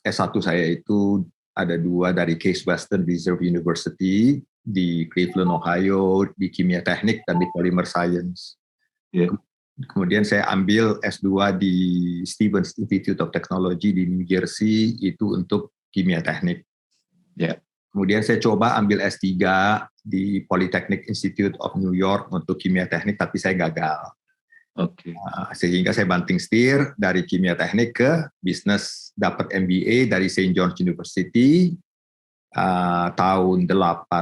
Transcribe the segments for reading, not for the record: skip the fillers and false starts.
S1 saya itu ada 2 dari Case Western Reserve University di Cleveland, Ohio, di kimia teknik dan di polymer science. Yeah. Kemudian saya ambil S2 di Stevens Institute of Technology di New Jersey, itu untuk kimia teknik. Yeah. Kemudian saya coba ambil S3 di Polytechnic Institute of New York untuk kimia teknik, tapi saya gagal. Oke. Sehingga saya banting setir dari kimia teknik ke bisnis, dapat MBA dari St. John's University tahun 88.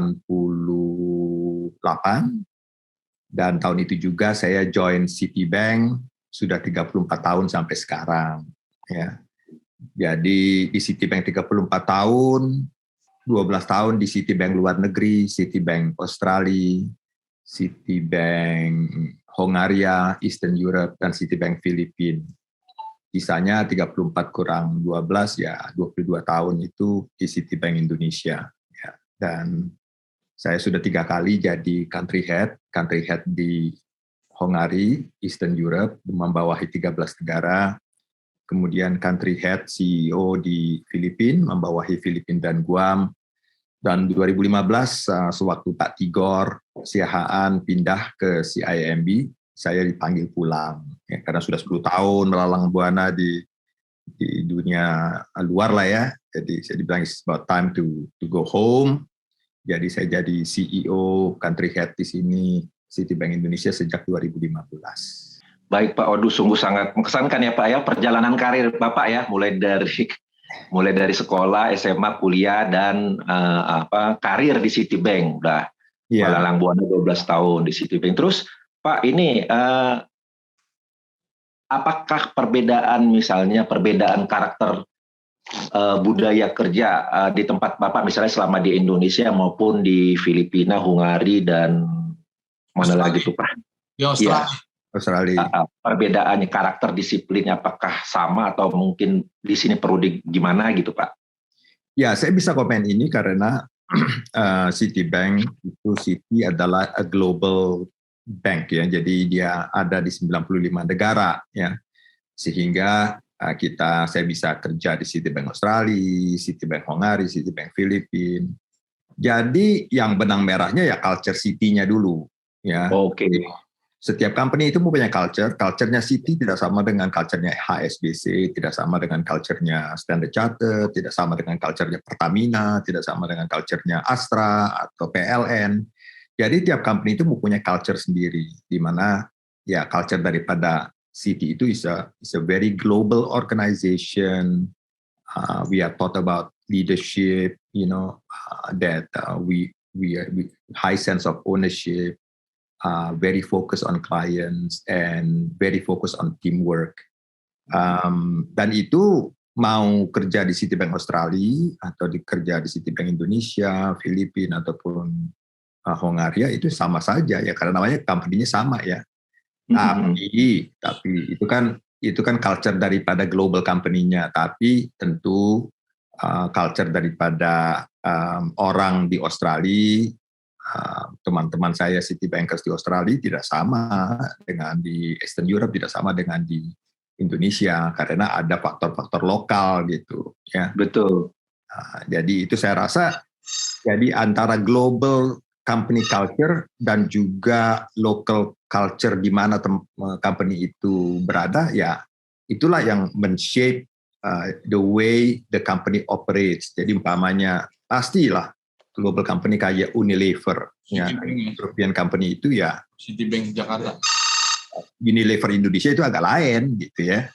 Dan tahun itu juga saya join Citibank, sudah 34 tahun sampai sekarang. Ya. Jadi di Citibank 34 tahun, 12 tahun di Citibank luar negeri, Citibank Australia, Citibank Hongaria, Eastern Europe, dan Citibank Filipina. Sisanya 34 kurang 12, ya 22 tahun itu di Citibank Indonesia. Ya. Dan saya sudah 3 kali jadi country head di Hongari, Eastern Europe, membawahi 13 negara. Kemudian country head CEO di Filipina, membawahi Filipina dan Guam. Dan 2015, sewaktu Pak Tigor Siahaan pindah ke CIMB, saya dipanggil pulang. Ya, karena sudah 10 tahun melalang buana di dunia luar lah ya. Jadi saya dibilang it's about time to go home. Jadi saya jadi CEO country head di sini Citibank Indonesia sejak 2015. Baik Pak Odu, sungguh sangat mengesankan ya Pak ya, perjalanan karir Bapak ya, mulai dari sekolah, SMA, kuliah, dan karir di Citibank. Udah melalang buana 12 tahun di Citibank. Terus Pak, ini apakah perbedaan karakter budaya kerja di tempat Bapak misalnya selama di Indonesia maupun di Filipina, Hungari, dan mana lagi tuh Pak? Di Australia. Ya. Australia. Perbedaannya karakter disiplinnya apakah sama atau mungkin di sini perlu gimana gitu Pak? Ya, saya bisa komen ini karena Citibank itu Citi adalah a global bank ya. Jadi dia ada di 95 negara ya. Sehingga saya bisa kerja di Citibank Australia, Citibank Hongari, Citibank Filipina. Jadi yang benang merahnya ya culture Citi-nya dulu ya. Oke. Setiap company itu mempunyai culture-nya Citi tidak sama dengan culture-nya HSBC, tidak sama dengan culture-nya Standard Chartered, tidak sama dengan culture-nya Pertamina, tidak sama dengan culture-nya Astra atau PLN. Jadi tiap company itu mempunyai culture sendiri, di mana ya culture daripada Citi itu is a very global organization. We are taught about leadership, that we high sense of ownership. Very focused on clients and very focused on teamwork. Dan itu mau kerja di Citibank Australia atau kerja di Citibank Indonesia, Filipina ataupun Hongaria itu sama saja ya karena namanya company-nya sama ya. Tapi itu kan culture daripada global company-nya. Tapi tentu culture daripada orang di Australia. Teman-teman saya Citibankers di Australia tidak sama dengan di Eastern Europe, tidak sama dengan di Indonesia karena ada faktor-faktor lokal gitu ya. Betul. Jadi itu saya rasa jadi antara global company culture dan juga local culture di mana company itu berada ya itulah yang men-shape the way the company operates. Jadi umpamanya pastilah global company kayak Unilever, ya, European company itu ya Citibank Jakarta. Unilever Indonesia itu agak lain gitu ya.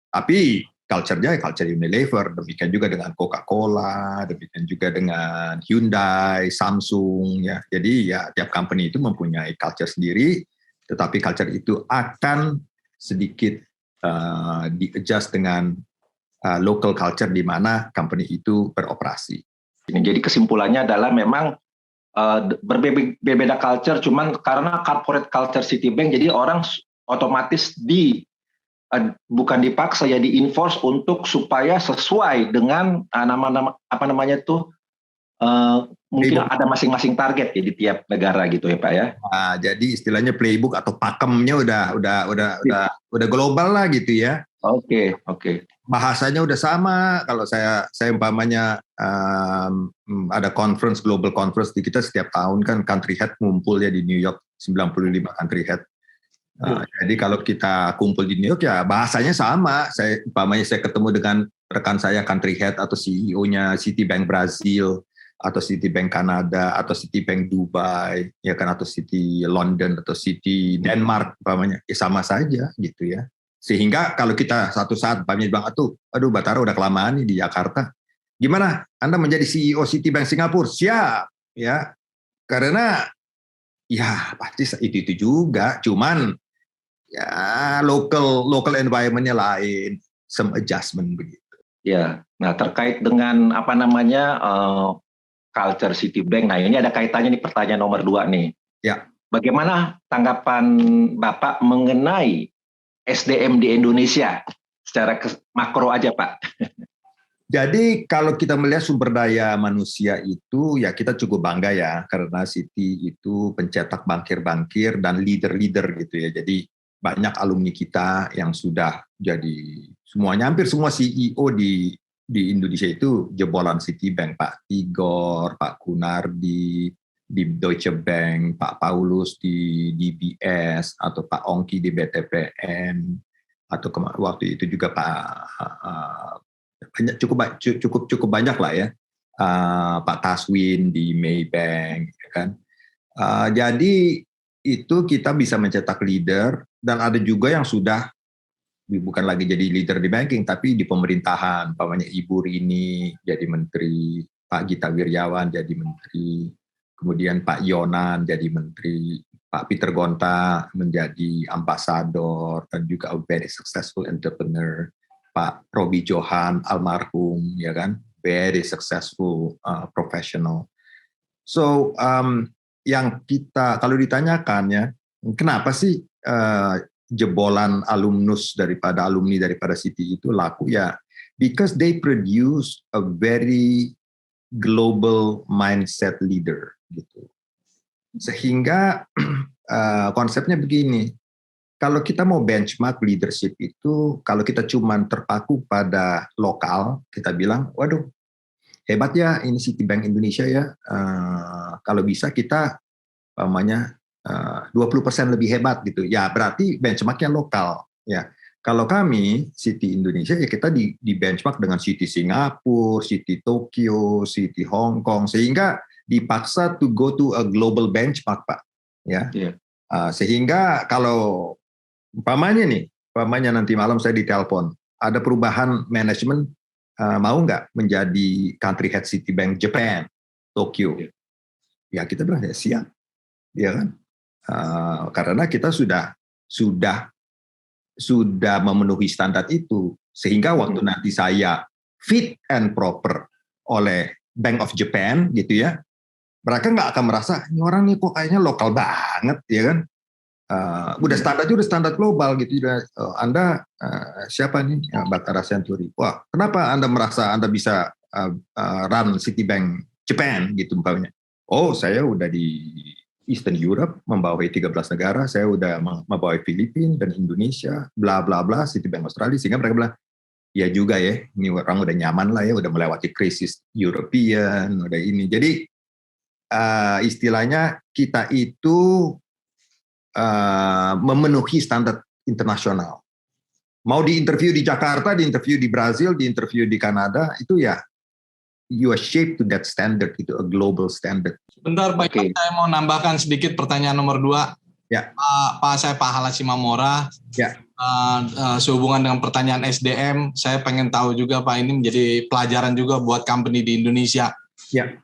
Tapi culture-nya culture Unilever, demikian juga dengan Coca-Cola, demikian juga dengan Hyundai, Samsung ya. Jadi ya tiap company itu mempunyai culture sendiri, tetapi culture itu akan sedikit di-adjust dengan local culture di mana company itu beroperasi. Jadi kesimpulannya adalah memang berbeda culture, cuman karena corporate culture Citibank, jadi orang otomatis bukan dipaksa ya di-enforce untuk supaya sesuai dengan mungkin Playbook. ada masing-masing target ya di tiap negara gitu ya Pak ya. Nah, jadi istilahnya playbook atau pakemnya udah global lah gitu ya. Oke. Bahasanya udah sama. Kalau saya umpamanya ada conference, global conference di kita setiap tahun kan country head ngumpul ya di New York, 95 country head. Jadi kalau kita kumpul di New York ya bahasanya sama. Umpamanya saya ketemu dengan rekan saya country head atau CEO-nya Citibank Brazil atau Citibank Kanada atau Citibank Dubai ya kan, atau City London atau City Denmark umpamanya, ya sama saja gitu ya. Sehingga kalau kita satu saat umpamanya bilang, aduh Batara udah kelamaan nih di Jakarta, gimana Anda menjadi CEO Citibank Singapura? Siap ya, karena ya pasti itu juga, cuman ya local environment-nya lain, some adjustment begitu. Ya, nah terkait dengan apa namanya culture Citibank, nah ini ada kaitannya nih pertanyaan nomor 2 nih. Ya. Bagaimana tanggapan Bapak mengenai SDM di Indonesia secara makro aja Pak? Jadi kalau kita melihat sumber daya manusia itu ya kita cukup bangga ya, karena Citi itu pencetak bankir-bankir dan leader-leader gitu ya. Jadi banyak alumni kita yang sudah jadi semuanya, hampir semua CEO di Indonesia itu jebolan Citibank, Pak Tigor, Pak Kunardi di Deutsche Bank, Pak Paulus di DBS, atau Pak Ongki di BTPN, atau waktu itu juga cukup banyak lah ya, Pak Taswin di Maybank ya kan. Jadi itu kita bisa mencetak leader, dan ada juga yang sudah bukan lagi jadi leader di banking tapi di pemerintahan, umpamanya Ibu Rini jadi menteri, Pak Gita Wirjawan jadi menteri, kemudian Pak Yonan jadi menteri, Pak Peter Gonta menjadi ambasador dan juga a very successful entrepreneur, Pak Robi Johan almarhum ya kan, very successful professional. So yang kita kalau ditanyakan ya, kenapa sih jebolan alumnus alumni daripada Citi itu laku ya, because they produce a very global mindset leader gitu. Sehingga konsepnya begini, kalau kita mau benchmark leadership itu, kalau kita cuma terpaku pada lokal, kita bilang, waduh, hebat ya ini Citibank Indonesia ya, kalau bisa kita namanya 20% lebih hebat gitu. Ya berarti benchmarknya lokal. Ya, kalau kami Citi Indonesia ya kita di benchmark dengan Citi Singapura, Citi Tokyo, Citi Hong Kong, sehingga dipaksa to go to a global benchmark, Pak. Ya. Yeah. Sehingga kalau umpamanya nanti malam saya ditelepon, ada perubahan manajemen, mau nggak menjadi country head Citibank Japan, Tokyo? Ya kita bilang ya siap, ya kan? Karena kita sudah memenuhi standar itu, sehingga waktu nanti saya fit and proper oleh Bank of Japan gitu ya, mereka nggak akan merasa ini orang nih kok kayaknya lokal banget, ya kan? Udah standar global gitu. Anda siapa nih? Batara Century. Wah, kenapa Anda merasa Anda bisa run Citibank Japan gitu umpamanya? Oh, saya udah di Eastern Europe, membawahi 13 negara, saya udah membawahi Filipina dan Indonesia, bla bla bla, Citibank Australia, sehingga mereka bilang, ya juga ya, ini orang udah nyaman lah ya, udah melewati krisis European, udah ini. Jadi istilahnya kita itu memenuhi standar internasional. Mau diinterview di Jakarta, diinterview di Brazil, diinterview di Kanada, itu ya you are shaped to that standard, itu a global standard. Bentar Pak, saya mau nambahkan sedikit pertanyaan nomor 2. Ya. Saya Pak Hala Simamora. Ya. Sehubungan dengan pertanyaan SDM, saya pengen tahu juga Pak, ini menjadi pelajaran juga buat company di Indonesia. Ya.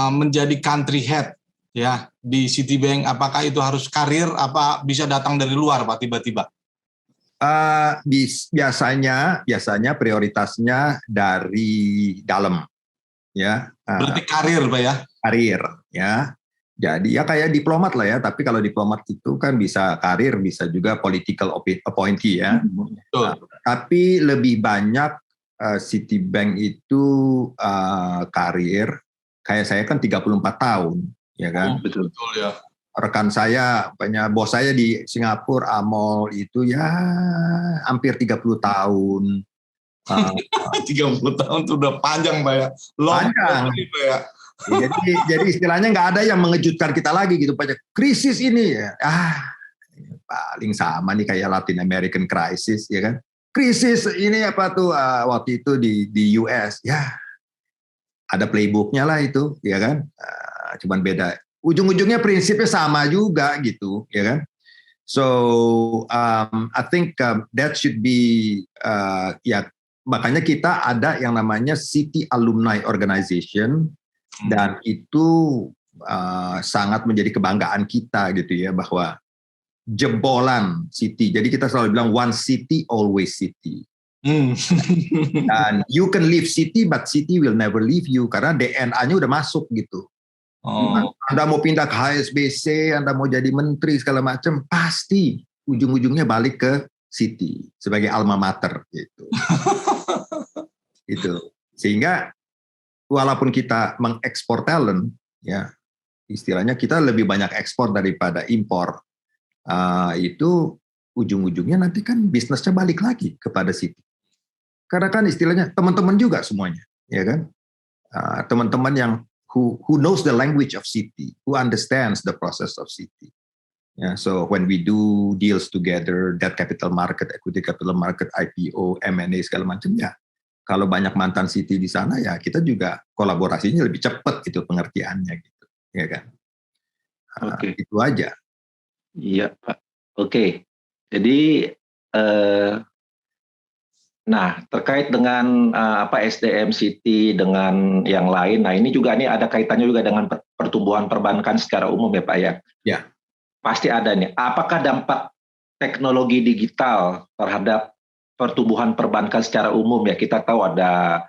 Menjadi country head ya di Citibank, apakah itu harus karir, apa bisa datang dari luar Pak tiba-tiba? Biasanya prioritasnya dari dalam. Ya, berarti karir Pak ya? Karir ya. Jadi ya kayak diplomat lah ya, tapi kalau diplomat itu kan bisa karir, bisa juga political appointee ya. Tapi lebih banyak Citibank itu karir, kayak saya kan 34 tahun, ya kan. Betul. Betul ya. Rekan saya, bos saya di Singapura, Amol itu ya hampir 30 tahun. 30 tahun itu udah panjang, Pak ya. Panjang. Ya. Jadi istilahnya nggak ada yang mengejutkan kita lagi gitu, Pak. Krisis ini ya. Paling sama nih kayak Latin American crisis, ya kan. Krisis ini apa tuh waktu itu di US, ya ada playbooknya lah itu, ya kan. Cuman beda. Ujung-ujungnya prinsipnya sama juga gitu, ya kan. So I think that should be ya makanya kita ada yang namanya Citi Alumni Organization dan itu sangat menjadi kebanggaan kita gitu ya bahwa jebolan Citi. Jadi kita selalu bilang one city always Citi. Dan you can leave Citi but Citi will never leave you karena DNA-nya udah masuk gitu. Anda mau pindah ke HSBC, Anda mau jadi menteri segala macam, pasti ujung-ujungnya balik ke Citi sebagai alma mater gitu. Itu. Sehingga walaupun kita mengekspor talent, ya istilahnya kita lebih banyak ekspor daripada impor. Itu ujung-ujungnya nanti kan bisnisnya balik lagi kepada Citi. Karena kan istilahnya teman-teman juga semuanya, ya kan? Teman-teman yang who knows the language of Citi, who understands the process of Citi. Yeah, so when we do deals together, debt capital market, equity capital market, IPO, M&A segala macam ya. Kalau banyak mantan Citi di sana ya kita juga kolaborasinya lebih cepat gitu pengertiannya gitu, ya kan? Itu aja. Iya Pak. Oke. Jadi nah, terkait dengan SDM Citi dengan yang lain, nah ini juga ada kaitannya juga dengan pertumbuhan perbankan secara umum ya Pak ya? Ya. Pasti ada nih. Apakah dampak teknologi digital terhadap pertumbuhan perbankan secara umum ya? Kita tahu ada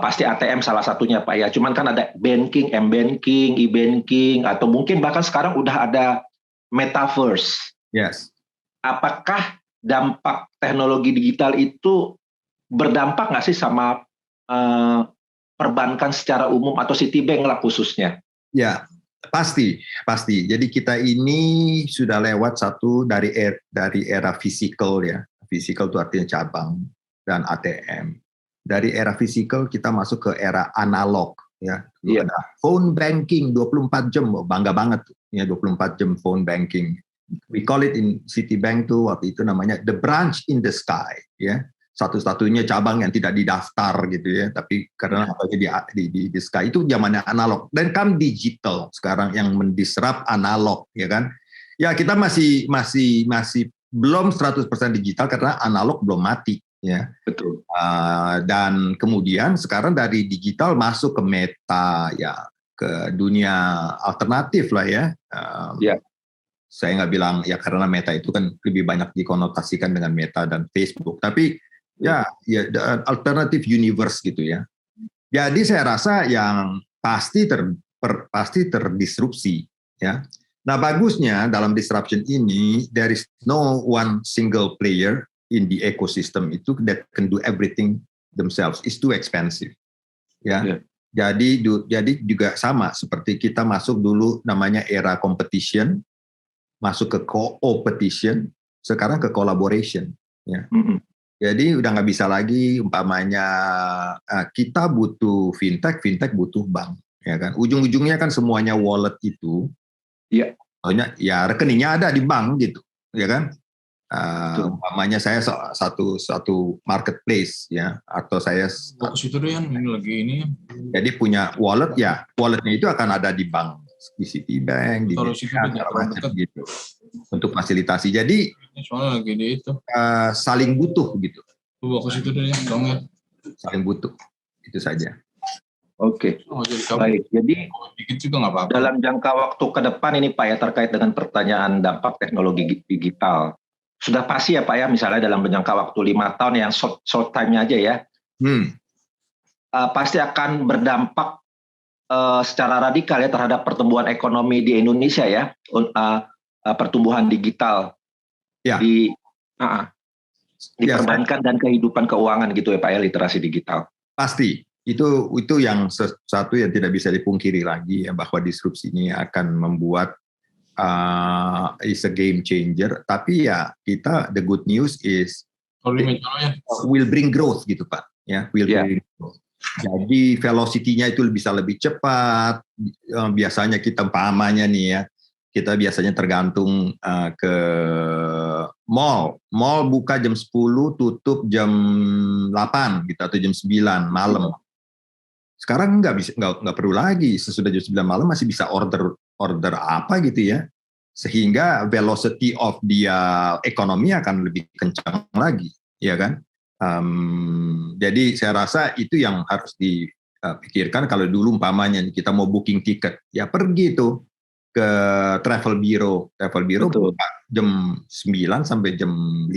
pasti ATM salah satunya Pak ya. Cuman kan ada banking, m-banking, e-banking, atau mungkin bahkan sekarang udah ada metaverse. Yes. Apakah dampak teknologi digital itu berdampak nggak sih sama perbankan secara umum atau Citibank lah khususnya? Ya, pasti. Jadi kita ini sudah lewat satu dari era physical ya. Physical itu artinya cabang dan ATM. Dari era physical kita masuk ke era analog ya. Yeah. Ada phone banking 24 jam, bangga banget ya 24 jam phone banking. We call it in Citibank tuh waktu itu namanya the branch in the sky ya, satu-satunya cabang yang tidak didaftar gitu ya, tapi karena di sky itu zamannya analog dan kan digital sekarang yang mendisrupt analog ya kan. Ya kita masih belum 100% digital karena analog belum mati ya. Betul. Dan kemudian sekarang dari digital masuk ke meta ya, ke dunia alternatif lah ya. Ya. Saya nggak bilang ya karena meta itu kan lebih banyak dikonotasikan dengan meta dan Facebook, tapi ya alternative universe gitu ya. Jadi saya rasa yang pasti terdisrupsi ya. Nah bagusnya dalam disruption ini there is no one single player in the ecosystem itu that can do everything themselves. It's too expensive ya. Jadi juga sama seperti kita masuk dulu namanya era competition, masuk ke co-opetition, sekarang ke collaboration. Ya. Jadi udah nggak bisa lagi umpamanya kita butuh fintech butuh bank, ya kan? Ujung-ujungnya kan semuanya wallet itu, ya rekeningnya ada di bank gitu, ya kan? Umpamanya saya satu marketplace ya, atau saya jadi punya wallet ya, walletnya itu akan ada di bank. Di Citibank, di macam gitu untuk fasilitasi. Jadi saling butuh gitu. Saling butuh itu saja. Oke. Baik. Jadi dalam jangka waktu ke depan ini Pak ya terkait dengan pertanyaan dampak teknologi digital sudah pasti ya Pak ya misalnya dalam jangka waktu 5 tahun yang short time-nya aja ya. Pasti akan berdampak secara radikal ya terhadap pertumbuhan ekonomi di Indonesia ya, pertumbuhan digital di perbankan dan kehidupan keuangan gitu ya Pak ya, literasi digital. Pasti Itu yang sesuatu yang tidak bisa dipungkiri lagi ya, bahwa disrupsi ini akan membuat is a game changer. Tapi ya kita, the good news is will bring growth gitu Pak. Ya, will bring growth. Jadi velocity-nya itu bisa lebih cepat. Biasanya kita umpamanya nih ya, kita biasanya tergantung ke mall. Mall buka jam 10, tutup jam 8 gitu atau jam 9 malam. Sekarang nggak perlu lagi, sesudah jam 9 malam masih bisa order apa gitu ya. Sehingga velocity of dia ekonomi akan lebih kencang lagi, ya kan? Jadi saya rasa itu yang harus dipikirkan. Kalau dulu umpamanya kita mau booking tiket, ya pergi tuh ke travel bureau buka jam 9 sampai jam 5.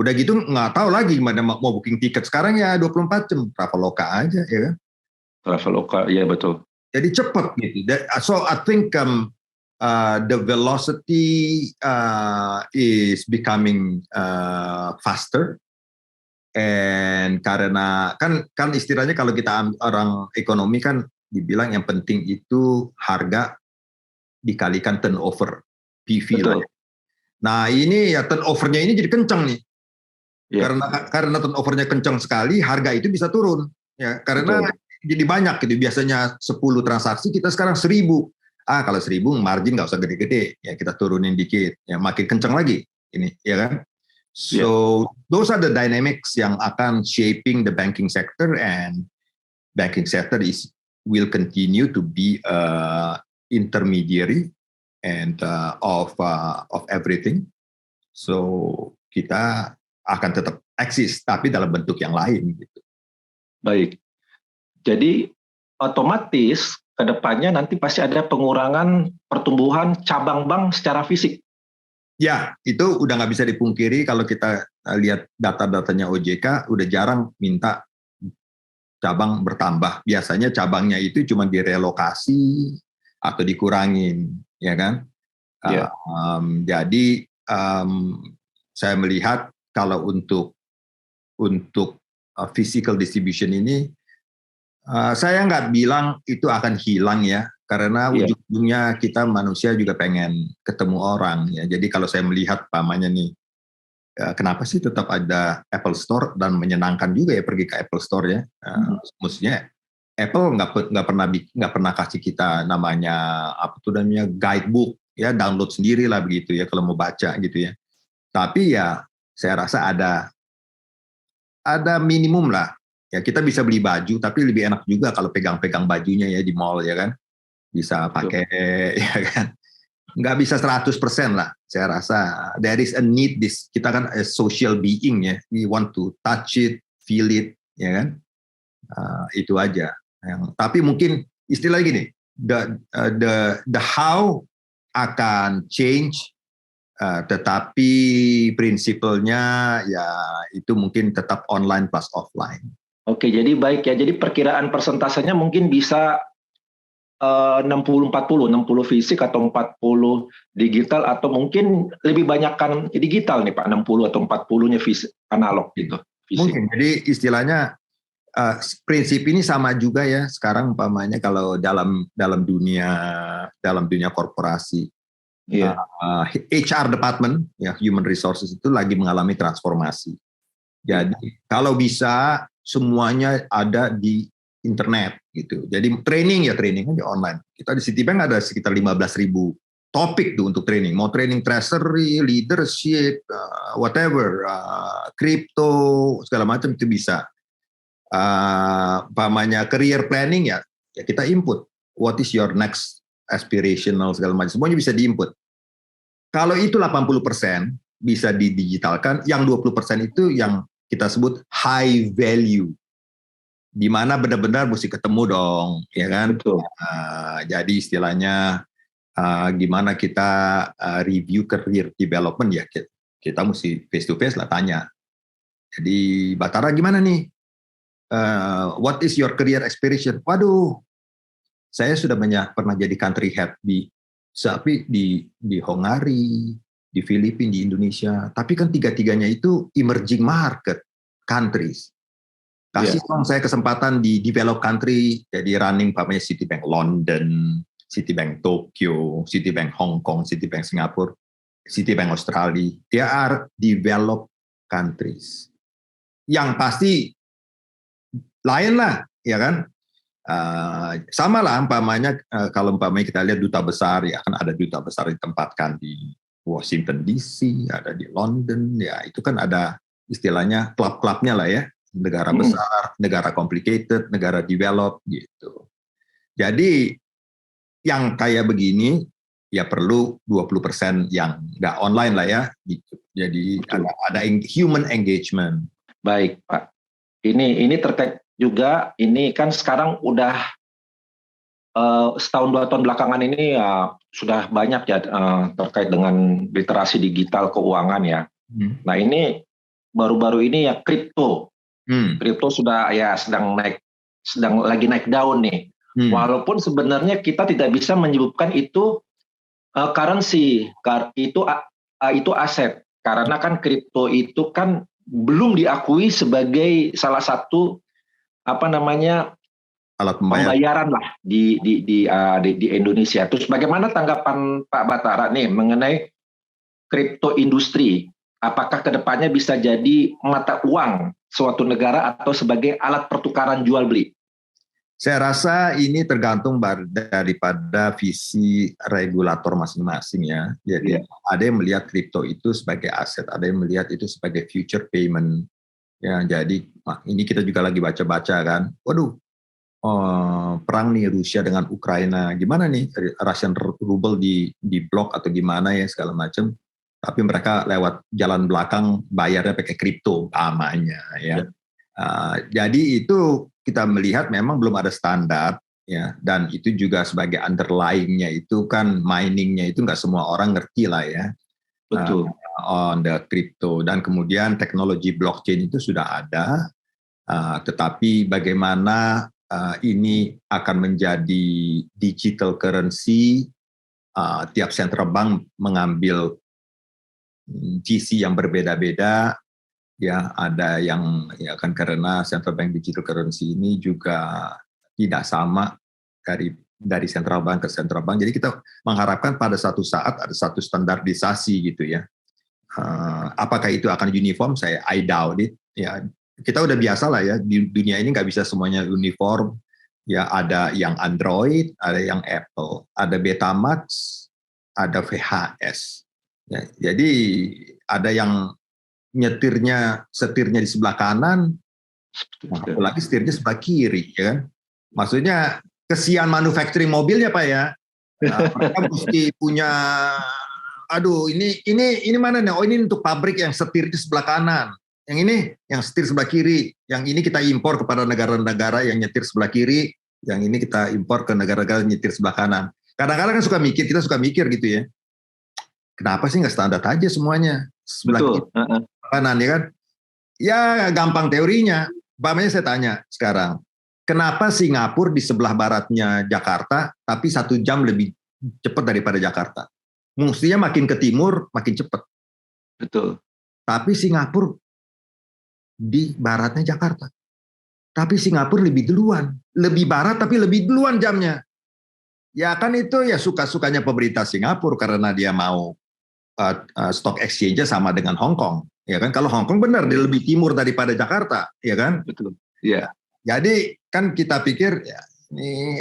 Udah gitu nggak tahu lagi gimana mau booking tiket. Sekarang ya 24 jam Traveloka aja, ya kan? Traveloka, ya betul. Jadi cepat gitu. So I think the velocity is becoming faster. And karena kan istilahnya kalau kita orang ekonomi kan dibilang yang penting itu harga dikalikan turnover, PV lah. Nah ini ya turnovernya ini jadi kencang nih. Yeah. Karena turnovernya kencang sekali, harga itu bisa turun. Ya, karena jadi banyak gitu. Biasanya 10 transaksi, kita sekarang 1000. Kalau 1000 margin nggak usah gede-gede. Ya kita turunin dikit. Ya makin kencang lagi ini, ya kan? So those are the dynamics yang akan shaping the banking sector, and banking sector will continue to be intermediary and of everything. So kita akan tetap eksis tapi dalam bentuk yang lain gitu. Baik. Jadi otomatis kedepannya nanti pasti ada pengurangan pertumbuhan cabang bank secara fisik. Ya, itu udah nggak bisa dipungkiri. Kalau kita lihat data-datanya OJK, udah jarang minta cabang bertambah. Biasanya cabangnya itu cuma direlokasi atau dikurangin, ya kan? Yeah. Jadi saya melihat kalau untuk physical distribution ini, saya nggak bilang itu akan hilang ya. Karena ujung-ujungnya kita manusia juga pengen ketemu orang ya. Jadi kalau saya melihat pamannya nih, kenapa sih tetap ada Apple Store dan menyenangkan juga ya pergi ke Apple Store ya. Maksudnya Apple nggak pernah kasih kita namanya apa tuh namanya guidebook ya, download sendiri lah begitu ya kalau mau baca gitu ya. Tapi ya saya rasa ada minimum lah. Ya kita bisa beli baju tapi lebih enak juga kalau pegang-pegang bajunya ya di mall ya kan. Bisa pakai, ya kan? Nggak bisa 100% lah. Saya rasa there is a need. Kita kan a social being ya. We want to touch it, feel it, ya kan? Itu aja. Tapi mungkin istilah gini, the how akan change, tetapi prinsipnya ya itu mungkin tetap online plus offline. Oke, jadi baik ya. Jadi perkiraan persentasenya mungkin bisa 60-40, 60 fisik atau 40 digital, atau mungkin lebih banyakkan digital nih Pak, 60 atau 40-nya fisik, analog gitu. Fisik. Mungkin, jadi istilahnya prinsip ini sama juga ya sekarang umpamanya kalau dalam dunia korporasi. HR department, ya human resources itu lagi mengalami transformasi. Jadi kalau bisa semuanya ada di internet gitu. Jadi training aja online. Kita di Citibank ada sekitar 15.000 topik tuh untuk training. Mau training treasury, leadership, whatever, crypto, segala macam itu bisa. Pamannya career planning ya kita input. What is your next aspirational segala macam. Semuanya bisa diinput. Kalau itu 80% bisa didigitalkan, yang 20% itu yang kita sebut high value. Di mana benar-benar mesti ketemu dong, ya kan? Betul. Jadi istilahnya gimana kita review career development ya, kita mesti face to face lah tanya. Jadi Batara gimana nih? What is your career aspiration? Waduh, saya sudah pernah jadi country head di Hungary, di Filipina, di Indonesia. Tapi kan tiga-tiganya itu emerging market countries. Kasih dong saya kesempatan di develop country, jadi running umpamanya Citibank London, Citibank Tokyo, Citibank Hong Kong, Citibank Singapura, Citibank Australia. They are developed countries. Yang pasti lain lah, ya kan? Sama lah umpamanya kalau umpamanya kita lihat duta besar, ya kan ada duta besar ditempatkan di Washington DC, ada di London, ya itu kan ada istilahnya klub-klubnya lah ya. Negara besar, negara complicated, negara develop gitu. Jadi yang kayak begini ya perlu 20% yang nggak online lah ya gitu. Jadi ada human engagement. Baik, Pak. Ini terkait juga, ini kan sekarang udah setahun 2 tahun belakangan ini ya sudah banyak ya terkait dengan literasi digital keuangan ya. Nah, ini baru-baru ini ya kripto. Kripto sudah ya sedang lagi naik daun nih. Walaupun sebenarnya kita tidak bisa menyebutkan itu currency, itu aset. Karena kan kripto itu kan belum diakui sebagai salah satu alat pembayaran lah di Indonesia. Terus bagaimana tanggapan Pak Batara nih mengenai kripto industri? Apakah kedepannya bisa jadi mata uang suatu negara atau sebagai alat pertukaran jual beli? Saya rasa ini tergantung daripada visi regulator masing-masing ya. Jadi ada yang melihat kripto itu sebagai aset, ada yang melihat itu sebagai future payment. Ya, jadi ini kita juga lagi baca-baca kan. Waduh, perang nih Rusia dengan Ukraina, gimana nih Russian ruble di blok atau gimana ya segala macam. Tapi mereka lewat jalan belakang bayarnya pakai kripto namanya ya. Jadi itu kita melihat memang belum ada standar ya, dan itu juga sebagai underlying-nya itu kan miningnya itu nggak semua orang ngerti lah ya. Betul. On the crypto, dan kemudian teknologi blockchain itu sudah ada, tetapi bagaimana ini akan menjadi digital currency, tiap central bank mengambil visi yang berbeda-beda, ya ada yang ya kan karena central bank digital currency ini juga tidak sama dari central bank ke central bank. Jadi kita mengharapkan pada satu saat ada satu standarisasi gitu ya. Apakah itu akan uniform? I doubt it. Ya kita udah biasa lah ya di dunia ini nggak bisa semuanya uniform. Ya ada yang Android, ada yang Apple, ada Betamax, ada VHS. Ya, jadi ada yang setirnya di sebelah kanan, apalagi setirnya sebelah kiri, ya kan? Maksudnya kesian manufacturing mobilnya Pak ya. Nah, mereka mesti punya, aduh ini mana nih? Oh ini untuk pabrik yang setir di sebelah kanan, yang ini yang setir sebelah kiri, yang ini kita impor kepada negara-negara yang nyetir sebelah kiri, yang ini kita impor ke negara-negara yang nyetir sebelah kanan. Kadang-kadang kan kita suka mikir gitu ya. Kenapa sih nggak standar aja semuanya sebelah kiri kanan ya kan? Ya gampang teorinya. Umpamanya saya tanya sekarang, kenapa Singapura di sebelah baratnya Jakarta tapi 1 jam lebih cepat daripada Jakarta? Mestinya makin ke timur makin cepat. Betul. Tapi Singapura di baratnya Jakarta. Tapi Singapura lebih duluan, lebih barat tapi lebih duluan jamnya. Ya kan itu ya suka-sukanya pemerintah Singapura karena dia mau stock exchange-nya sama dengan Hong Kong, ya kan? Kalau Hong Kong benar dia lebih timur daripada Jakarta, ya kan? Betul. Iya. Jadi kan kita pikir ya ini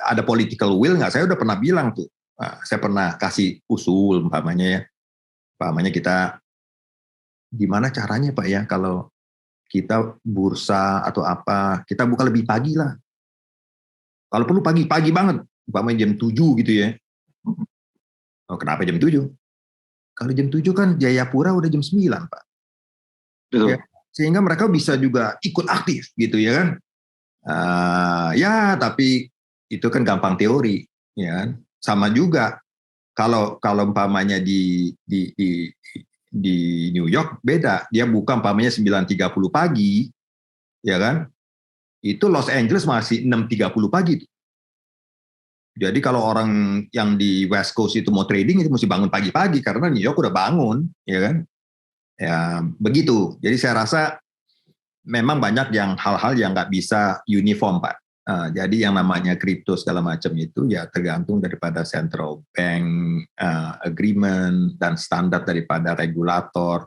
ada political will nggak? Saya udah pernah bilang tuh, saya pernah kasih usul umpamanya kita gimana caranya Pak ya kalau kita bursa atau apa kita buka lebih pagi lah. Kalau perlu pagi banget, umpamanya jam 7 gitu ya. Oh, kenapa jam 7? Kalau jam 7 kan Jayapura udah jam 9, Pak. Betul. Ya, sehingga mereka bisa juga ikut aktif gitu ya kan. Ya, tapi itu kan gampang teori, ya kan. Sama juga kalau umpamanya di New York beda. Dia buka umpamanya 9.30 pagi, ya kan. Itu Los Angeles masih 6.30 pagi. Jadi kalau orang yang di West Coast itu mau trading itu mesti bangun pagi-pagi karena New York udah bangun, ya kan? Ya begitu. Jadi saya rasa memang banyak hal-hal yang nggak bisa uniform, Pak. Jadi yang namanya kripto segala macam itu ya tergantung daripada central bank agreement dan standar daripada regulator.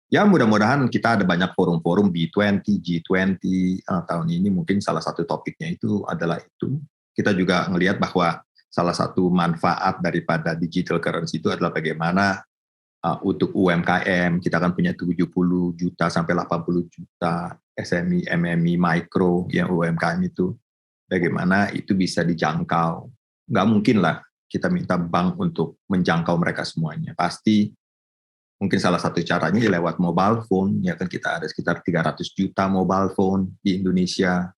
Ya mudah-mudahan kita ada banyak forum-forum B20, G20 tahun ini mungkin salah satu topiknya itu adalah itu. Kita juga melihat bahwa salah satu manfaat daripada digital currency itu adalah bagaimana untuk UMKM kita akan punya 70 juta sampai 80 juta SME, MMI, micro yang UMKM itu. Bagaimana itu bisa dijangkau. Nggak mungkin lah kita minta bank untuk menjangkau mereka semuanya. Pasti mungkin salah satu caranya lewat mobile phone, ya kan kita ada sekitar 300 juta mobile phone di Indonesia,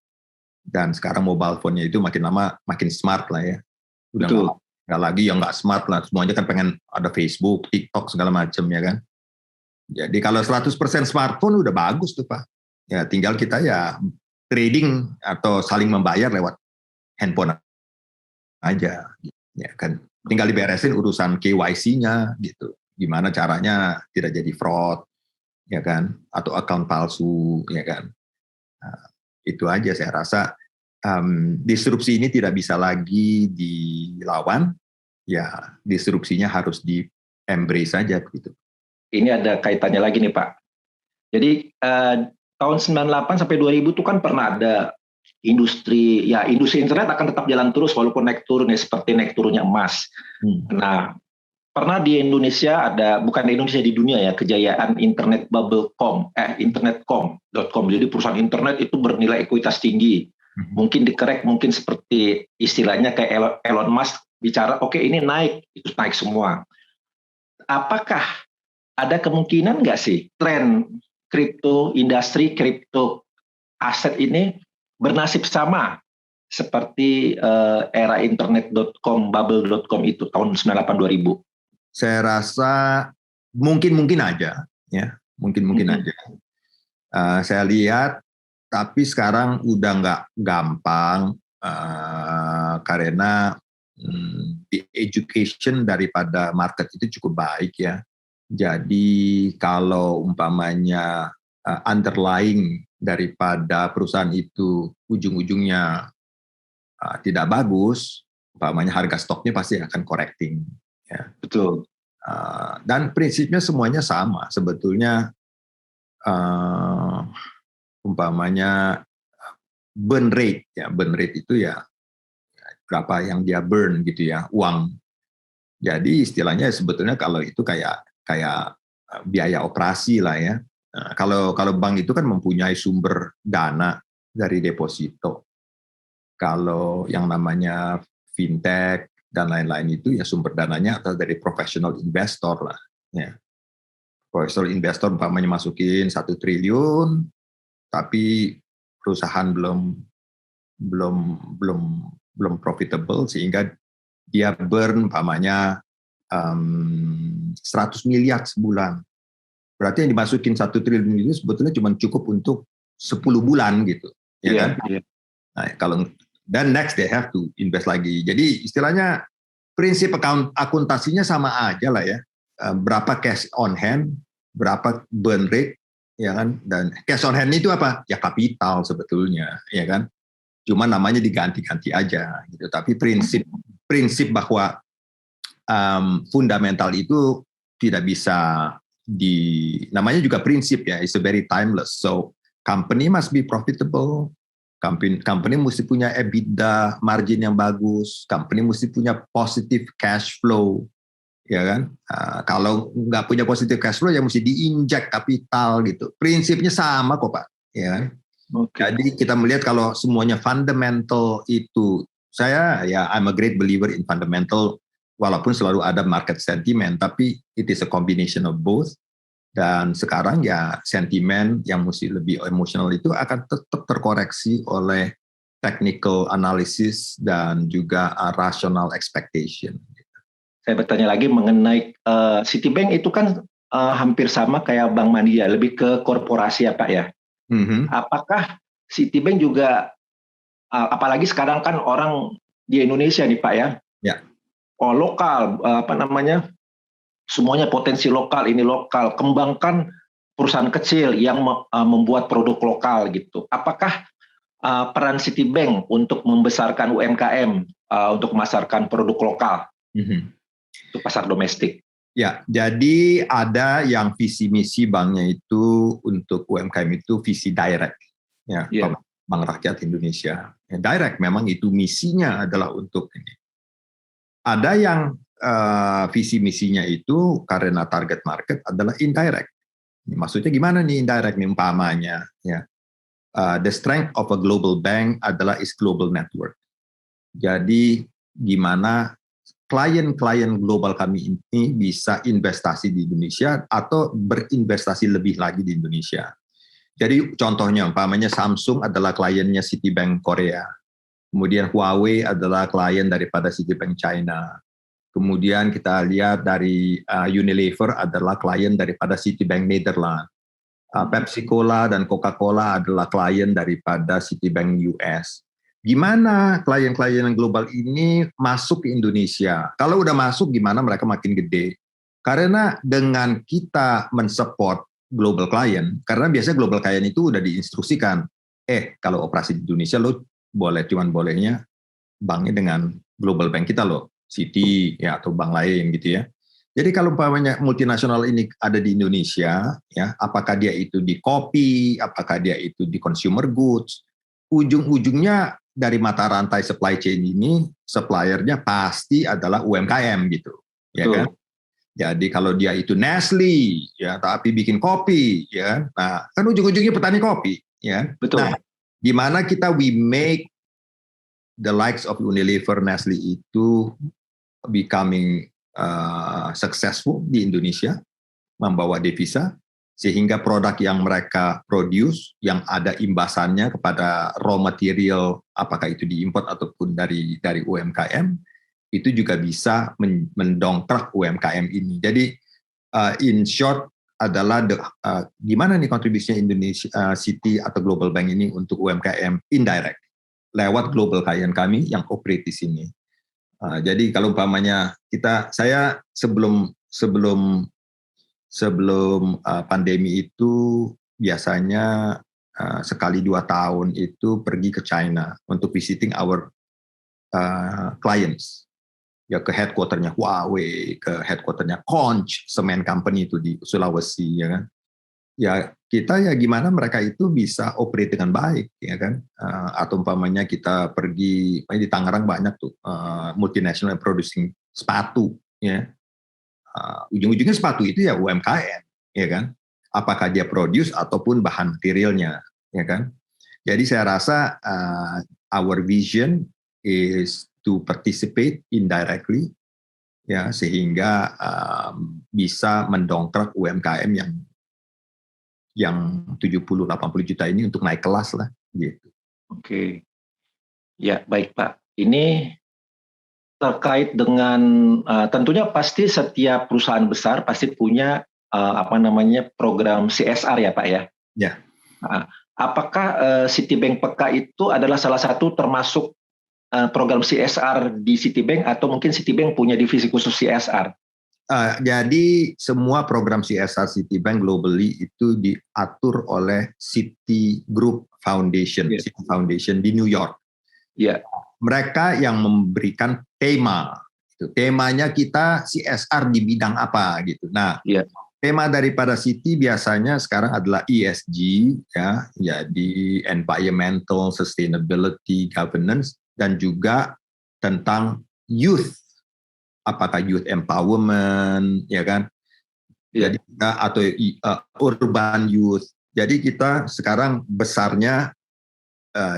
dan sekarang mobile phone-nya itu makin lama makin smart lah ya. Udah nggak lagi yang nggak smart lah, semuanya kan pengen ada Facebook, TikTok, segala macam ya kan. Jadi kalau 100% smartphone udah bagus tuh Pak. Ya tinggal kita ya trading atau saling membayar lewat handphone aja, ya kan. Tinggal diberesin urusan KYC-nya gitu. Gimana caranya tidak jadi fraud, ya kan, atau account palsu, ya kan. Nah, itu aja saya rasa disrupsi ini tidak bisa lagi dilawan, ya disrupsinya harus di embrace saja gitu. Ini ada kaitannya lagi nih Pak. Jadi tahun 98 sampai 2000 itu kan pernah ada industri internet akan tetap jalan terus walaupun naik turun ya, seperti naik turunnya emas. Nah, pernah di Indonesia bukan di Indonesia, di dunia ya, kejayaan internet bubble.com, internetcom.com. Jadi perusahaan internet itu bernilai ekuitas tinggi. Mungkin dikerek, mungkin seperti istilahnya kayak Elon Musk bicara, oke, ini naik, itu naik semua. Apakah ada kemungkinan nggak sih tren kripto, industri kripto aset ini bernasib sama seperti era internet.com, bubble.com itu tahun 98-2000? Saya rasa mungkin aja, ya mungkin aja. Saya lihat, tapi sekarang udah nggak gampang karena the education daripada market itu cukup baik ya. Jadi kalau umpamanya underlying daripada perusahaan itu ujung-ujungnya tidak bagus, umpamanya harga stoknya pasti akan correcting. Ya. Betul. Dan prinsipnya semuanya sama sebetulnya. Umpamanya burn rate itu ya berapa yang dia burn gitu ya, uang. Jadi istilahnya sebetulnya kalau itu kayak biaya operasi lah ya. Nah, kalau bank itu kan mempunyai sumber dana dari deposito. Kalau yang namanya fintech dan lain-lain itu ya sumber dananya atau dari professional investor lah. Ya. Professional investor umpamanya masukin 1 triliun, tapi perusahaan belum profitable sehingga dia burn umpamanya 100 miliar sebulan. Berarti yang dimasukin 1 triliun itu sebetulnya cuma cukup untuk 10 bulan gitu, ya kan? Yeah. Nah, dan next they have to invest lagi. Jadi istilahnya prinsip akuntansinya sama aja lah ya. Berapa cash on hand, berapa burn rate, ya kan? Dan cash on hand itu apa? Ya kapital sebetulnya, ya kan? Cuma namanya diganti-ganti aja gitu. Tapi prinsip bahwa fundamental itu tidak bisa namanya juga prinsip ya, it's a very timeless. So company must be profitable, company mesti punya EBITDA margin yang bagus, company mesti punya positive cash flow, ya kan? Kalau nggak punya positive cash flow ya mesti diinjek kapital gitu. Prinsipnya sama kok Pak, ya kan? Okay. Jadi kita melihat kalau semuanya fundamental itu, I'm a great believer in fundamental. Walaupun selalu ada market sentiment, tapi it is a combination of both. Dan sekarang ya sentimen yang mesti lebih emosional itu akan tetap terkoreksi oleh technical analysis dan juga rational expectation. Saya bertanya lagi mengenai Citibank itu kan hampir sama kayak Bank Mandiri, lebih ke korporasi ya Pak ya. Apakah Citibank juga, apalagi sekarang kan orang di Indonesia nih Pak ya, lokal, semuanya potensi lokal, ini lokal, kembangkan perusahaan kecil yang membuat produk lokal gitu. Apakah peran Citibank untuk membesarkan UMKM untuk memasarkan produk lokal untuk pasar domestik? Ya, jadi ada yang visi misi banknya itu untuk UMKM itu visi direct, ya, Bank Rakyat Indonesia. Ya, direct memang itu misinya adalah untuk ini. Ada yang visi misinya itu karena target market adalah indirect. Maksudnya gimana nih indirect nih umpamanya? Ya, the strength of a global bank adalah is global network. Jadi gimana klien-klien global kami ini bisa investasi di Indonesia atau berinvestasi lebih lagi di Indonesia. Jadi contohnya umpamanya Samsung adalah kliennya Citibank Korea. Kemudian Huawei adalah klien daripada Citibank China. Kemudian kita lihat dari Unilever adalah klien daripada Citibank Netherlands. Pepsi Cola dan Coca-Cola adalah klien daripada Citibank US. Gimana klien-klien yang global ini masuk ke Indonesia? Kalau udah masuk, gimana mereka makin gede? Karena dengan kita mensupport global client, karena biasanya global client itu udah diinstruksikan, kalau operasi di Indonesia lo cuman bolehnya banknya dengan global bank kita loh, Citi ya atau bank lain gitu ya. Jadi kalau umpamanya multinasional ini ada di Indonesia, ya, apakah dia itu di kopi, apakah dia itu di consumer goods, ujung-ujungnya dari mata rantai supply chain ini, suppliernya pasti adalah UMKM gitu, ya kan? Jadi kalau dia itu Nestle, ya, tapi bikin kopi, ya, nah kan ujung-ujungnya petani kopi, ya. Betul. Nah, gimana kita we make the likes of Unilever, Nestle itu becoming successful di Indonesia, membawa devisa, sehingga produk yang mereka produce, yang ada imbasannya kepada raw material, apakah itu diimport ataupun dari UMKM, itu juga bisa mendongkrak UMKM ini. Jadi in short adalah gimana nih kontribusinya Indonesia Citi atau Global Bank ini untuk UMKM indirect lewat global client kami yang operate di sini. Jadi kalau umpamanya saya sebelum pandemi itu biasanya sekali 2 tahun itu pergi ke China untuk visiting our clients. Ya ke headquarternya Huawei, ke headquarternya Conch, semen company itu di Sulawesi, ya kan. Ya kita ya gimana mereka itu bisa operate dengan baik, ya kan. Atau umpamanya kita pergi di Tangerang banyak tuh multinational producing sepatu, ya. Ujung-ujungnya sepatu itu ya UMKM, ya kan. Apakah dia produce ataupun bahan materialnya, ya kan. Jadi saya rasa our vision is to participate indirectly, ya, sehingga bisa mendongkrak UMKM yang 70-80 juta ini untuk naik kelas lah, gitu. Oke, ya baik Pak. Ini terkait dengan tentunya pasti setiap perusahaan besar pasti punya program CSR ya Pak ya. Ya. Apakah Citibank PK itu adalah salah satu termasuk program CSR di Citibank atau mungkin Citibank punya divisi khusus CSR? Jadi semua program CSR Citibank globally itu diatur oleh Citi Group Foundation, Citi Foundation di New York. Yeah. Mereka yang memberikan tema. Temanya kita CSR di bidang apa gitu. Nah, tema daripada Citi biasanya sekarang adalah ESG, ya, jadi environmental, sustainability, governance, dan juga tentang youth, apakah youth empowerment, ya kan? Jadi kita atau urban youth. Jadi kita sekarang besarnya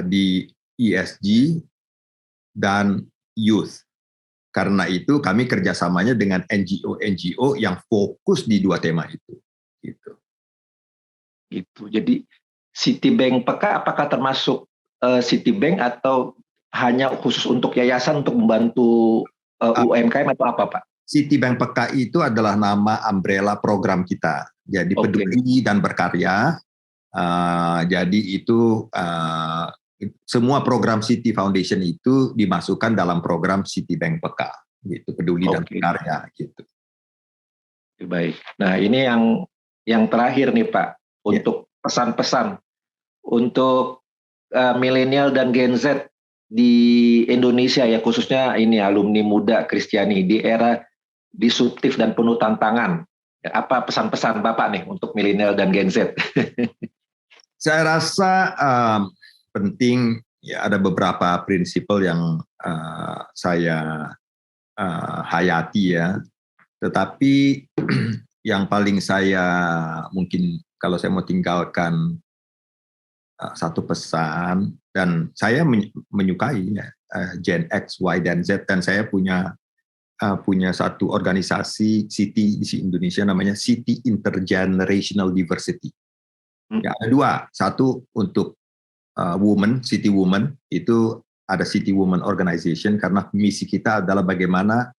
di ESG dan youth. Karena itu kami kerjasamanya dengan NGO yang fokus di 2 tema itu. Gitu. Jadi Citibank PK apakah termasuk Citibank atau hanya khusus untuk yayasan untuk membantu UMKM atau apa Pak? Citibank PK itu adalah nama umbrella program kita. Jadi peduli dan berkarya. Jadi itu semua program Citi Foundation itu dimasukkan dalam program Citibank PK, gitu, peduli dan berkarya, gitu. Baik. Nah ini yang yang terakhir nih Pak, untuk pesan-pesan untuk milenial dan Gen Z di Indonesia ya, khususnya ini alumni muda Kristiani di era disruptif dan penuh tantangan. Apa pesan-pesan Bapak nih untuk milenial dan Gen Z? Saya rasa penting ya, ada beberapa prinsipal yang saya hayati ya. Tetapi yang paling saya mungkin kalau saya mau tinggalkan satu pesan, dan saya menyukai ya, Gen X, Y, dan Z, dan saya punya satu organisasi City di Indonesia namanya City Intergenerational Diversity. Ya, ada dua, satu untuk women, City Women, itu ada City Women Organization karena misi kita adalah bagaimana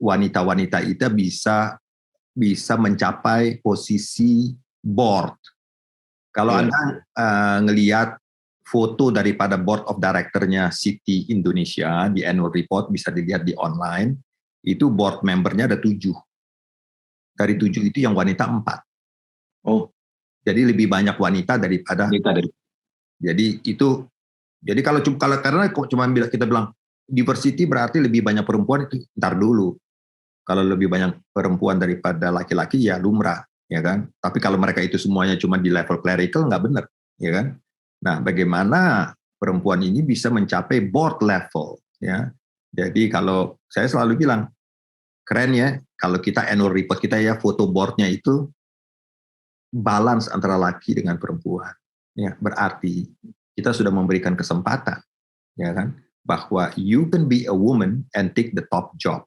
wanita-wanita itu bisa mencapai posisi board. Kalau Anda ngelihat foto daripada board of director-nya City Indonesia di annual report, bisa dilihat di online, itu board membernya ada 7. Dari 7 itu yang wanita 4. Oh, jadi lebih banyak wanita daripada. Jadi kalau karena cuma kita bilang diversity berarti lebih banyak perempuan, itu ntar dulu. Kalau lebih banyak perempuan daripada laki-laki ya lumrah, ya kan. Tapi kalau mereka itu semuanya cuma di level clerical, nggak benar, ya kan. Nah, bagaimana perempuan ini bisa mencapai board level, ya. Jadi kalau saya selalu bilang keren ya kalau kita annual report kita ya, foto boardnya itu balance antara laki dengan perempuan, ya. Berarti kita sudah memberikan kesempatan, ya kan, bahwa you can be a woman and take the top job.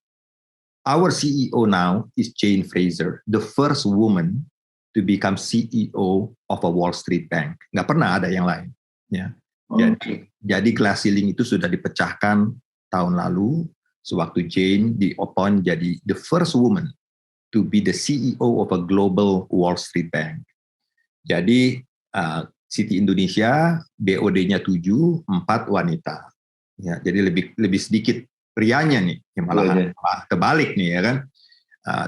Our CEO now is Jane Fraser, the first woman to become CEO of a Wall Street bank. Nggak pernah ada yang lain. Ya. Jadi glass ceiling itu sudah dipecahkan tahun lalu, sewaktu Jane di-appoint jadi the first woman to be the CEO of a global Wall Street bank. Jadi City Indonesia, BOD-nya 7, 4 wanita. Ya, jadi lebih sedikit prianya nih, malahan kebalik nih ya kan.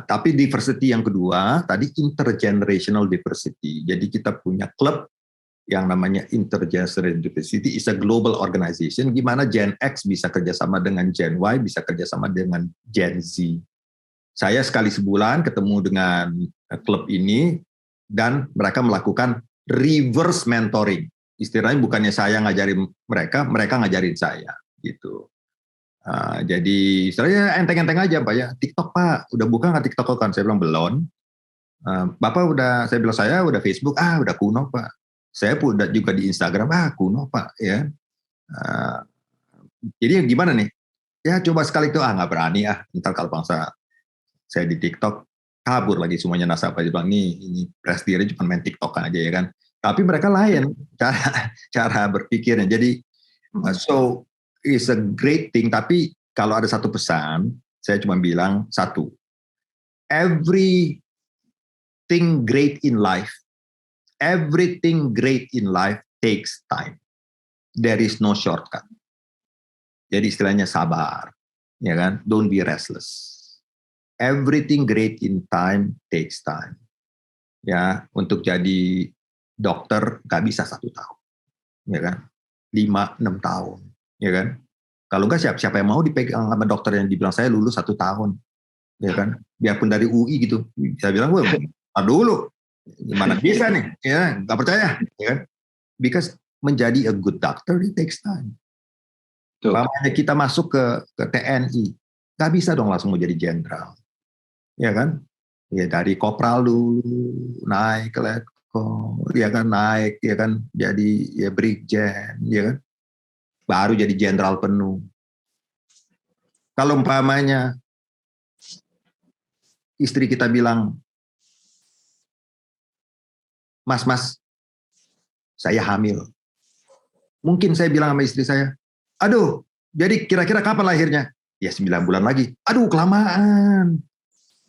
Tapi diversity yang kedua tadi intergenerational diversity. Jadi kita punya klub yang namanya Intergenerational Diversity, is a global organization. Gimana Gen X bisa kerjasama dengan Gen Y, bisa kerjasama dengan Gen Z. Saya sekali sebulan ketemu dengan klub ini dan mereka melakukan reverse mentoring. Istilahnya bukannya saya ngajarin mereka, mereka ngajarin saya gitu. Jadi istilahnya enteng-enteng aja Pak ya. TikTok Pak, udah buka nggak TikTok kan? Saya bilang belum. Bapak udah, saya bilang saya udah Facebook, udah kuno Pak. Saya pun udah juga di Instagram, kuno Pak ya. Jadi gimana nih? Ya coba sekali itu, nggak berani ntar kalau bangsa saya di TikTok kabur lagi semuanya nasabah. Dia bilang ini prestire cuma main TikTok aja ya kan. Tapi mereka lain cara berpikirnya. Jadi so it's a great thing, tapi kalau ada satu pesan, saya cuma bilang satu. Everything great in life takes time. There is no shortcut. Jadi istilahnya sabar, ya kan? Don't be restless. Everything great in time takes time. Ya, untuk jadi dokter nggak bisa 1 tahun, ya kan? 5-6 tahun. Ya kan? Kalau enggak siapa yang mau dipegang sama dokter yang dibilang saya lulus 1 tahun, ya kan? Biarpun dari UI gitu, saya bilang gue dulu, gimana bisa nih? Ya, nggak percaya, ya kan? Because menjadi a good doctor it takes time. Makanya kita masuk ke TNI, nggak bisa dong langsung mau jadi jenderal, ya kan? Ya dari kopral dulu naik ke letkol, ya kan naik, ya kan jadi ya brigjen, ya kan? Baru jadi jenderal penuh. Kalau umpamanya istri kita bilang, Mas, saya hamil. Mungkin saya bilang sama istri saya, aduh, jadi kira-kira kapan lahirnya? Ya 9 bulan lagi. Aduh, kelamaan.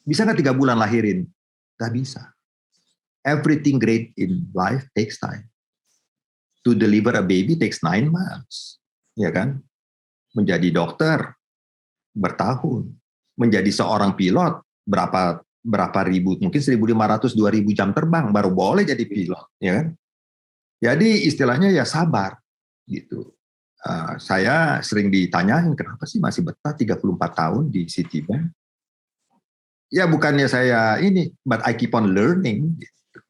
Bisa nggak 3 bulan lahirin? Nggak bisa. Everything great in life takes time. To deliver a baby takes 9 months. Ya kan? Menjadi dokter bertahun, menjadi seorang pilot berapa berapa ribu, mungkin 1.500, 2.000 jam terbang baru boleh jadi pilot, ya kan? Jadi istilahnya ya sabar, gitu. Saya sering ditanyain kenapa sih masih betah 34 tahun di Citibank. Ya bukannya saya ini, but I keep on learning, gitu,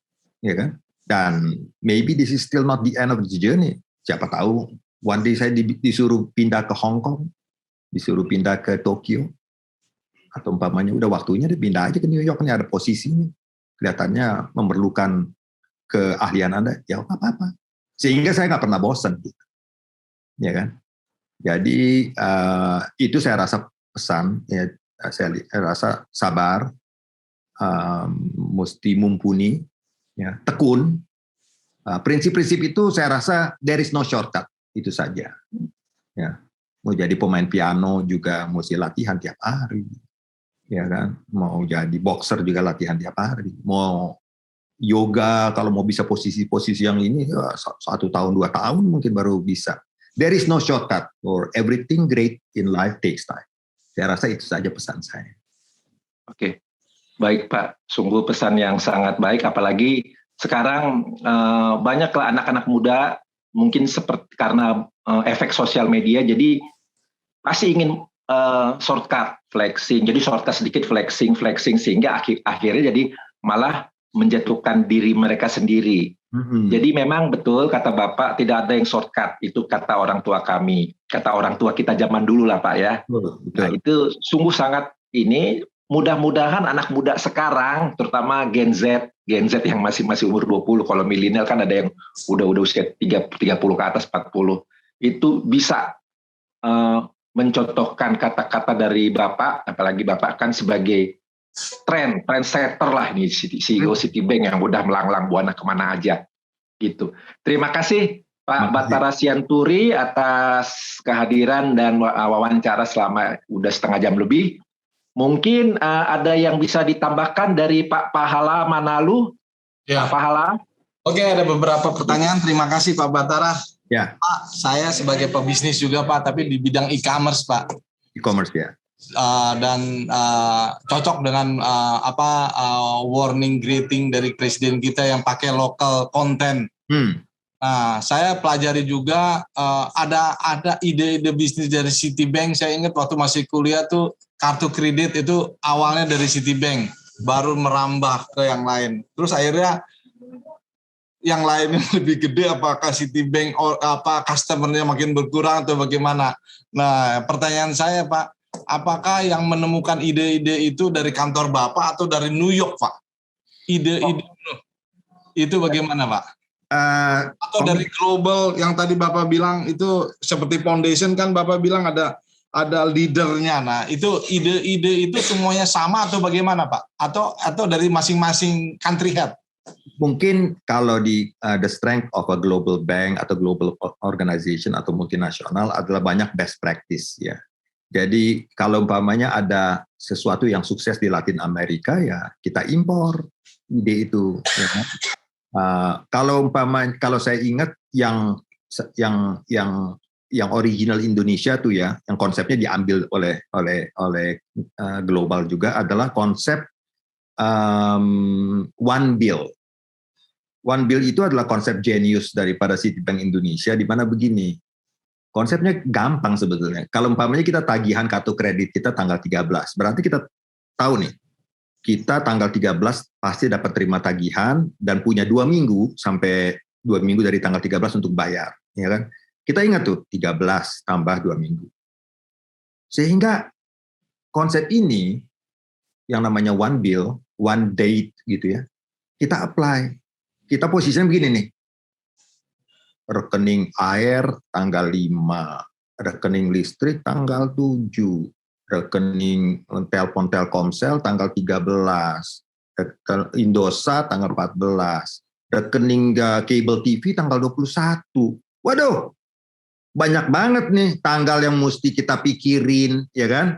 ya kan? Dan maybe this is still not the end of the journey. Siapa tahu one day saya disuruh pindah ke Hong Kong, disuruh pindah ke Tokyo, atau umpamanya udah waktunya dipindah aja ke New York, nih ada posisinya, kelihatannya memerlukan keahlian Anda, ya apa-apa. Sehingga saya nggak pernah bosan, gitu, ya kan? Jadi itu saya rasa pesan, ya, saya rasa sabar, mesti mumpuni, ya, tekun. Prinsip-prinsip itu saya rasa there is no shortcut, itu saja. Ya, mau jadi pemain piano juga mesti latihan tiap hari, ya kan? Mau jadi boxer juga latihan tiap hari. Mau yoga kalau mau bisa posisi-posisi yang ini 1 tahun 2 tahun mungkin baru bisa. There is no shortcut, or everything great in life takes time. Saya rasa itu saja pesan saya. Oke, baik Pak. Sungguh pesan yang sangat baik. Apalagi sekarang banyaklah anak-anak muda mungkin seperti karena efek sosial media, jadi pasti ingin shortcut flexing. Jadi shortcut sedikit flexing sehingga akhirnya jadi malah menjatuhkan diri mereka sendiri. Jadi memang betul kata Bapak, tidak ada yang shortcut, itu kata orang tua kami, kata orang tua kita zaman dulu lah Pak ya. Betul. Nah itu sungguh sangat ini, mudah-mudahan anak muda sekarang, terutama Gen Z yang masih umur 20, kalau milenial kan ada yang udah usia 30 ke atas 40, itu bisa mencontohkan kata-kata dari Bapak, apalagi Bapak kan sebagai trendsetter lah nih, CEO Citibank yang udah melanglang buana kemana aja gitu. Terima kasih Pak Bathara Sianturi atas kehadiran dan wawancara selama udah setengah jam lebih. Mungkin ada yang bisa ditambahkan dari Pak Pahala Manalu? Ya. Pak Pahala? Oke, ada beberapa pertanyaan. Terima kasih Pak Bathara. Ya. Pak, saya sebagai pebisnis juga Pak, tapi di bidang e-commerce Pak. E-commerce ya. Dan cocok dengan warning greeting dari presiden kita yang pakai local content. Nah, saya pelajari juga ada ide-ide bisnis dari Citibank. Saya ingat waktu masih kuliah tuh kartu kredit itu awalnya dari Citibank, baru merambah ke yang lain. Terus akhirnya yang lain yang lebih gede, apakah Citibank customer-nya makin berkurang atau bagaimana? Nah, pertanyaan saya Pak, apakah yang menemukan ide-ide itu dari kantor Bapak atau dari New York Pak? Ide-ide itu bagaimana Pak? Atau dari global yang tadi Bapak bilang itu seperti foundation kan Bapak bilang ada leadernya. Nah, itu ide-ide itu semuanya sama atau bagaimana Pak? Atau dari masing-masing country head? Mungkin kalau di the strength of a global bank atau global organization atau multinasional adalah banyak best practice ya. Jadi kalau umpamanya ada sesuatu yang sukses di Latin Amerika ya kita impor ide itu. Ya. Kalau saya ingat yang original Indonesia tuh ya, yang konsepnya diambil oleh global juga adalah konsep one bill. One bill itu adalah konsep genius daripada Citibank Indonesia, di mana begini, konsepnya gampang sebetulnya. Kalau umpamanya kita tagihan kartu kredit kita tanggal 13, berarti kita tahu nih, kita tanggal 13 pasti dapat terima tagihan dan punya 2 minggu sampai 2 minggu dari tanggal 13 untuk bayar, ya kan? Kita ingat tuh 13 tambah 2 minggu. Sehingga konsep ini yang namanya one bill, one date gitu ya, kita apply. Kita posisinya begini nih, rekening air tanggal 5, rekening listrik tanggal 7, rekening telepon Telkomsel tanggal 13, Indosat tanggal 14, rekening kabel TV tanggal 21. Waduh, banyak banget nih tanggal yang mesti kita pikirin, ya kan?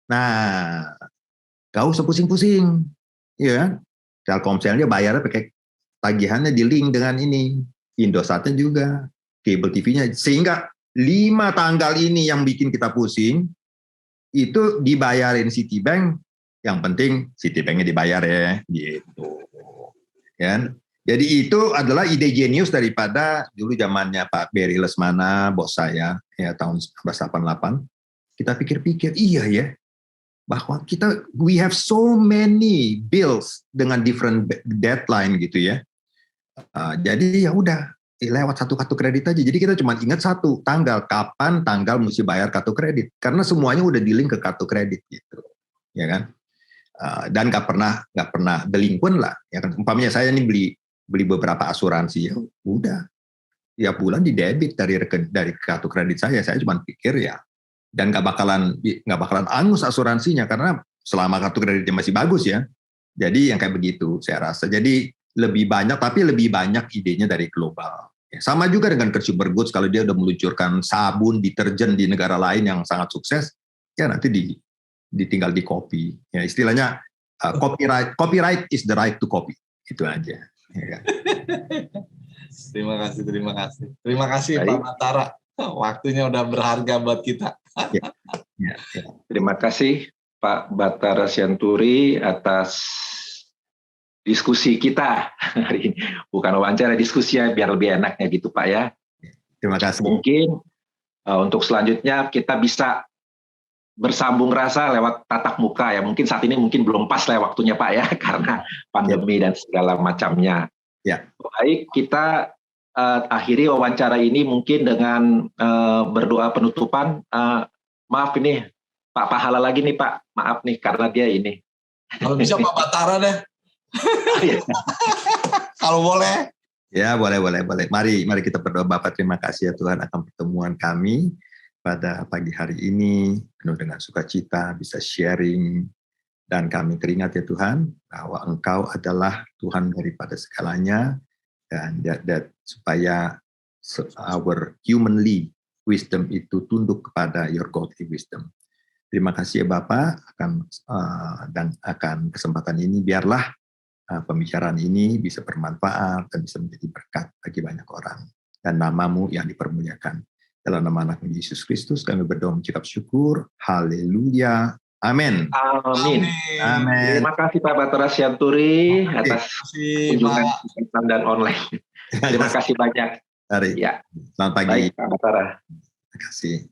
Nah, gak usah pusing-pusing, ya kan? Telkomselnya bayarnya pakai tagihannya di link dengan ini, Indosatnya juga, kabel TV-nya, sehingga 5 tanggal ini yang bikin kita pusing, itu dibayarin Citibank, Yang penting Citibanknya dibayar ya, gitu. Kan? Jadi itu adalah ide jenius daripada dulu zamannya Pak Berry Lesmana, bos saya, ya tahun 1988. Kita pikir-pikir, iya ya, bahwa we have so many bills dengan different deadline gitu ya. Jadi ya udah, lewat satu kartu kredit aja. Jadi kita cuma ingat satu tanggal, kapan tanggal mesti bayar kartu kredit. Karena semuanya udah di-link ke kartu kredit gitu, ya kan? Dan nggak pernah delinquent lah, ya kan? Umpamanya saya ini beli beberapa asuransi, ya udah, tiap bulan di debit dari kartu kredit saya cuma pikir ya, dan nggak bakalan angus asuransinya karena selama kartu kreditnya masih bagus ya. Jadi yang kayak begitu saya rasa. Jadi lebih banyak idenya dari global. Ya, sama juga dengan consumer goods, kalau dia udah meluncurkan sabun, deterjen di negara lain yang sangat sukses, ya nanti ditinggal di copy. Ya istilahnya copyright is the right to copy. Itu aja. Ya. Terima kasih Pak Batara. Waktunya udah berharga buat kita. Ya. Terima kasih Pak Batara Sianturi atas diskusi kita hari ini. Bukan wawancara, diskusinya biar lebih enaknya gitu Pak ya. Terima kasih. Mungkin untuk selanjutnya kita bisa bersambung rasa lewat tatap muka ya. Mungkin saat ini belum pas lah waktunya Pak ya, karena pandemi dan segala macamnya. Ya. Baik, kita akhiri wawancara ini mungkin dengan berdoa penutupan. Maaf ini Pak Pahala lagi nih Pak, maaf nih karena dia ini. Kalau bisa Pak Batara deh. Kalau boleh. Ya boleh. Mari kita berdoa. Bapak, terima kasih ya Tuhan akan pertemuan kami pada pagi hari ini, penuh dengan sukacita, bisa sharing, dan kami teringat ya Tuhan, bahwa Engkau adalah Tuhan daripada segalanya, dan that supaya our humanly wisdom itu tunduk kepada your godly wisdom. Terima kasih ya Bapak, akan kesempatan ini, biarlah pembicaraan ini bisa bermanfaat dan bisa menjadi berkat bagi banyak orang, dan nama-Mu yang dipermuliakan. Dalam nama anak Yesus Kristus kami berdoa mengucap syukur. Haleluya. Amin. Amin. Terima kasih Pak Batara Sianturi atas kunjungan dan online. Terima kasih banyak. Ya. Selamat pagi. Baik, Pak Batara. Terima kasih.